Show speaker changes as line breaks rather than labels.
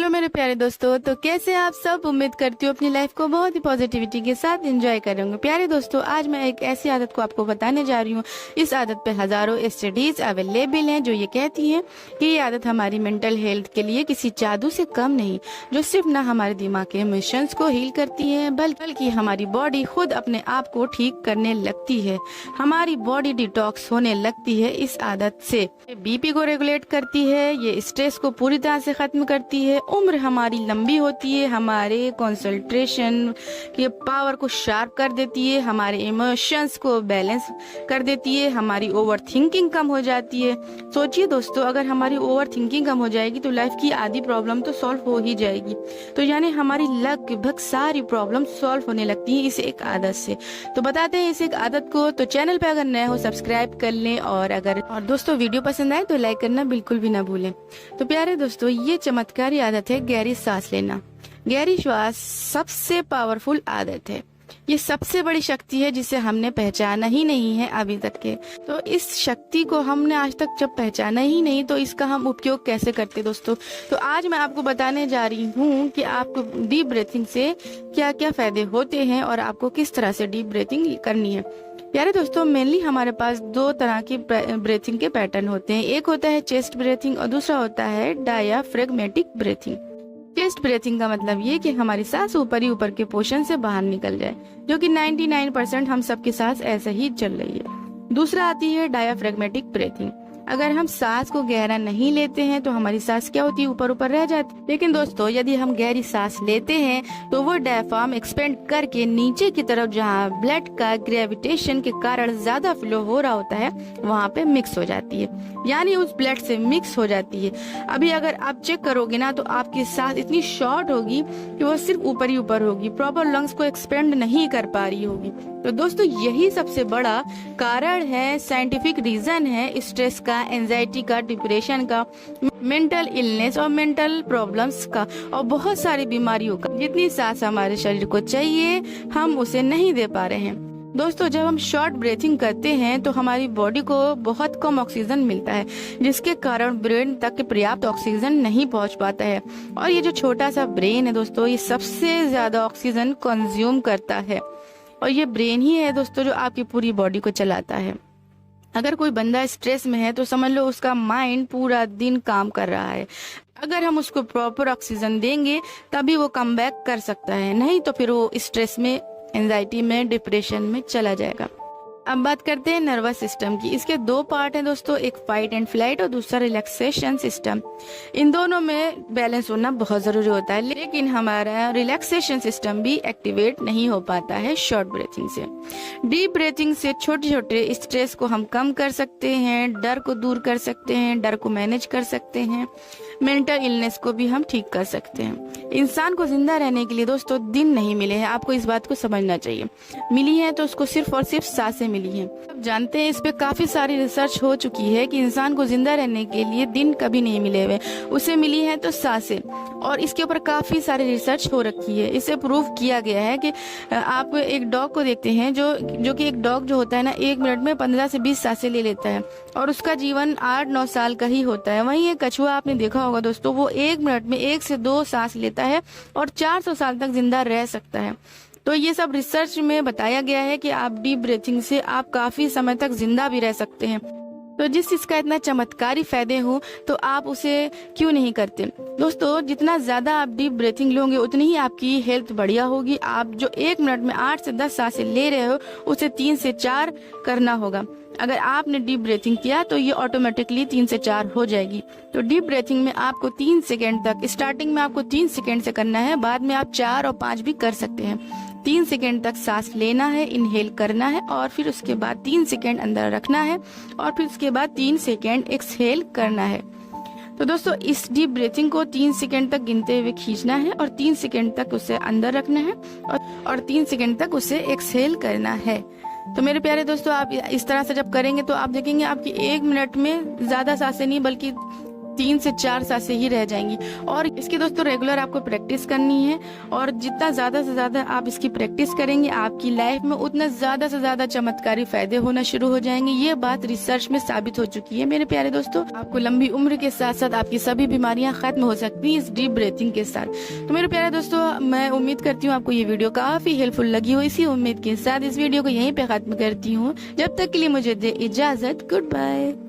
Hello मेरे प्यारे दोस्तों, तो कैसे आप सब। उम्मीद करती हूँ अपनी लाइफ को बहुत ही पॉजिटिविटी के साथ एंजॉय करेंगे। प्यारे दोस्तों, आज मैं एक ऐसी आदत को आपको बताने जा रही हूँ। इस आदत पे हजारों स्टडीज अवेलेबल हैं जो ये कहती हैं कि ये आदत हमारी मेंटल हेल्थ के लिए किसी जादू से कम नहीं, जो सिर्फ ना हमारे दिमाग के इमोशंस को हील करती है बल्कि हमारी बॉडी खुद अपने आप को ठीक करने लगती है। हमारी बॉडी डिटॉक्स होने लगती है इस आदत से। बीपी को रेगुलेट करती है, ये स्ट्रेस को पूरी तरह से खत्म करती है, उम्र हमारी लंबी होती है, हमारे कंसंट्रेशन के पावर को शार्प कर देती है, हमारे इमोशंस को बैलेंस कर देती है, हमारी ओवर थिंकिंग कम हो जाती है। सोचिए दोस्तों, अगर हमारी ओवर थिंकिंग कम हो जाएगी तो लाइफ की आधी प्रॉब्लम तो सॉल्व हो ही जाएगी। तो यानी हमारी लगभग सारी प्रॉब्लम सॉल्व होने लगती है इस एक आदत से। तो बताते हैं इस एक आदत को। तो चैनल पे अगर नए हो सब्सक्राइब कर लें, और दोस्तों वीडियो पसंद आए तो लाइक करना बिल्कुल भी ना भूलें। तो प्यारे दोस्तों, ये चमत्कारी आदत है गहरी सांस लेना। गहरी श्वास सबसे पावरफुल आदत है। ये सबसे बड़ी शक्ति है जिसे हमने पहचाना ही नहीं है अभी तक के। तो इस शक्ति को हमने आज तक जब पहचाना ही नहीं, तो इसका हम उपयोग कैसे करते दोस्तों। तो आज मैं आपको बताने जा रही हूँ कि आपको डीप ब्रीथिंग से क्या क्या फायदे होते हैं और आपको किस तरह से डीप ब्रीथिंग करनी है। प्यारे दोस्तों, मेनली हमारे पास दो तरह की ब्रीथिंग के पैटर्न होते हैं। एक होता है चेस्ट ब्रीथिंग और दूसरा होता है डायाफ्रेगमेटिक ब्रीथिंग। चेस्ट ब्रीथिंग का मतलब ये कि हमारी सांस ऊपर ही ऊपर के पोर्शन से बाहर निकल जाए, जो कि 99% हम सबकी सांस ऐसे ही चल रही है। दूसरा आती है डायाफ्रेगमेटिक ब्रीथिंग। अगर हम सांस को गहरा नहीं लेते हैं तो हमारी सांस क्या होती है, ऊपर ऊपर रह जाती है। लेकिन दोस्तों, यदि हम गहरी सांस लेते हैं तो वो डायफ्राम एक्सपेंड करके नीचे की तरफ, जहाँ ब्लड का ग्रेविटेशन के कारण ज्यादा फ्लो हो रहा होता है, वहाँ पे मिक्स हो जाती है, यानी उस ब्लड से मिक्स हो जाती है। अभी अगर आप चेक करोगे ना, तो आपकी सांस इतनी शॉर्ट होगी कि वो सिर्फ ऊपर ही ऊपर होगी, प्रॉपर लंग्स को एक्सपेंड नहीं कर पा रही होगी। तो दोस्तों, यही सबसे बड़ा कारण है, साइंटिफिक रीजन है स्ट्रेस का, एंजाइटी का, डिप्रेशन का, मेंटल इलनेस और मेंटल प्रॉब्लम्स का, और बहुत सारी बीमारियों का। जितनी सांस हमारे शरीर को चाहिए हम उसे नहीं दे पा रहे हैं। दोस्तों, जब हम शॉर्ट ब्रीथिंग करते हैं तो हमारी बॉडी को बहुत कम ऑक्सीजन मिलता है, जिसके कारण ब्रेन तक पर्याप्त ऑक्सीजन नहीं पहुंच पाता है। और ये जो छोटा सा ब्रेन है दोस्तों, ये सबसे ज्यादा ऑक्सीजन कंज्यूम करता है, और ये ब्रेन ही है दोस्तों जो आपकी पूरी बॉडी को चलाता है। अगर कोई बंदा स्ट्रेस में है तो समझ लो उसका माइंड पूरा दिन काम कर रहा है। अगर हम उसको प्रॉपर ऑक्सीजन देंगे तभी वो कम बैक कर सकता है, नहीं तो फिर वो स्ट्रेस में, एंजाइटी में, डिप्रेशन में चला जाएगा। अब बात करते हैं नर्वस सिस्टम की। इसके दो पार्ट हैं दोस्तों, एक फाइट एंड फ्लाइट और दूसरा रिलैक्सेशन सिस्टम। इन दोनों में बैलेंस होना बहुत जरूरी होता है, लेकिन हमारा रिलैक्सेशन सिस्टम भी एक्टिवेट नहीं हो पाता है शॉर्ट ब्रीथिंग से। डीप ब्रीथिंग से छोटे छोटे स्ट्रेस को हम कम कर सकते हैं, डर को दूर कर सकते हैं, डर को मैनेज कर सकते हैं, मेंटल इलनेस को भी हम ठीक कर सकते हैं। इंसान को जिंदा रहने के लिए दोस्तों दिन नहीं मिले हैं, आपको इस बात को समझना चाहिए। मिली है तो उसको सिर्फ और सिर्फ सांसें मिली हैं। आप जानते हैं, इस पे काफी सारी रिसर्च हो चुकी है कि इंसान को जिंदा रहने के लिए दिन कभी नहीं मिले हुए, उसे मिली है तो सांसें। और इसके ऊपर काफी सारी रिसर्च हो रखी है। इसे प्रूव किया गया है कि आप एक डॉग को देखते हैं, जो कि एक डॉग जो होता है ना, 1 मिनट में 15 से 20 सांसें ले लेता है, और उसका जीवन 8-9 साल का ही होता है। वहीं एक कछुआ आपने देखा होगा दोस्तों, वो 1 मिनट में 1 से 2 सांस लेता है और 400 साल तक जिंदा रह सकता है। तो ये सब रिसर्च में बताया गया है कि आप डीप ब्रीथिंग से आप काफी समय तक जिंदा भी रह सकते हैं। तो जिस चीज का इतना चमत्कारी फायदे हो तो आप उसे क्यों नहीं करते दोस्तों। जितना ज्यादा आप डीप ब्रीथिंग लोगे उतनी ही आपकी हेल्थ बढ़िया होगी। आप जो 1 मिनट में 8 से 10 सांसें ले रहे हो, उसे 3 से 4 करना होगा। अगर आपने डीप ब्रीथिंग किया तो ये ऑटोमेटिकली 3 से 4 हो जाएगी। तो डीप ब्रीथिंग में आपको 3 सेकेंड तक, स्टार्टिंग में आपको 3 सेकेंड से करना है, बाद में आप 4 और 5 भी कर सकते हैं। 3 सेकेंड तक सांस लेना है, इनहेल करना है, और फिर उसके बाद 3 सेकेंड अंदर रखना है, और फिर उसके बाद 3 सेकेंड एक्सहेल करना है। तो दोस्तों, इस डीप ब्रीथिंग को 3 सेकेंड तक गिनते हुए खींचना है, और 3 सेकेंड तक उसे अंदर रखना है, और 3 सेकेंड तक उसे एक्सहेल करना है। तो मेरे प्यारे दोस्तों, आप इस तरह से जब करेंगे तो आप देखेंगे आपकी 1 मिनट में ज्यादा सांसें नहीं बल्कि 3 से 4 सांसें ही रह जाएंगी। और इसकी दोस्तों रेगुलर आपको प्रैक्टिस करनी है, और जितना ज्यादा से ज्यादा आप इसकी प्रैक्टिस करेंगे आपकी लाइफ में उतना ज्यादा से ज्यादा चमत्कारी फायदे होना शुरू हो जाएंगे। ये बात रिसर्च में साबित हो चुकी है मेरे प्यारे दोस्तों। आपको लंबी उम्र के साथ साथ आपकी सभी बीमारियां खत्म हो सकती है इस डीप ब्रीथिंग के साथ। तो मेरे प्यारे दोस्तों, मैं उम्मीद करती हूँ आपको ये वीडियो काफी हेल्पफुल लगी हो। इसी उम्मीद के साथ इस वीडियो को यहीं पे खत्म करती हूँ। जब तक के लिए मुझे दे इजाजत, गुड बाय।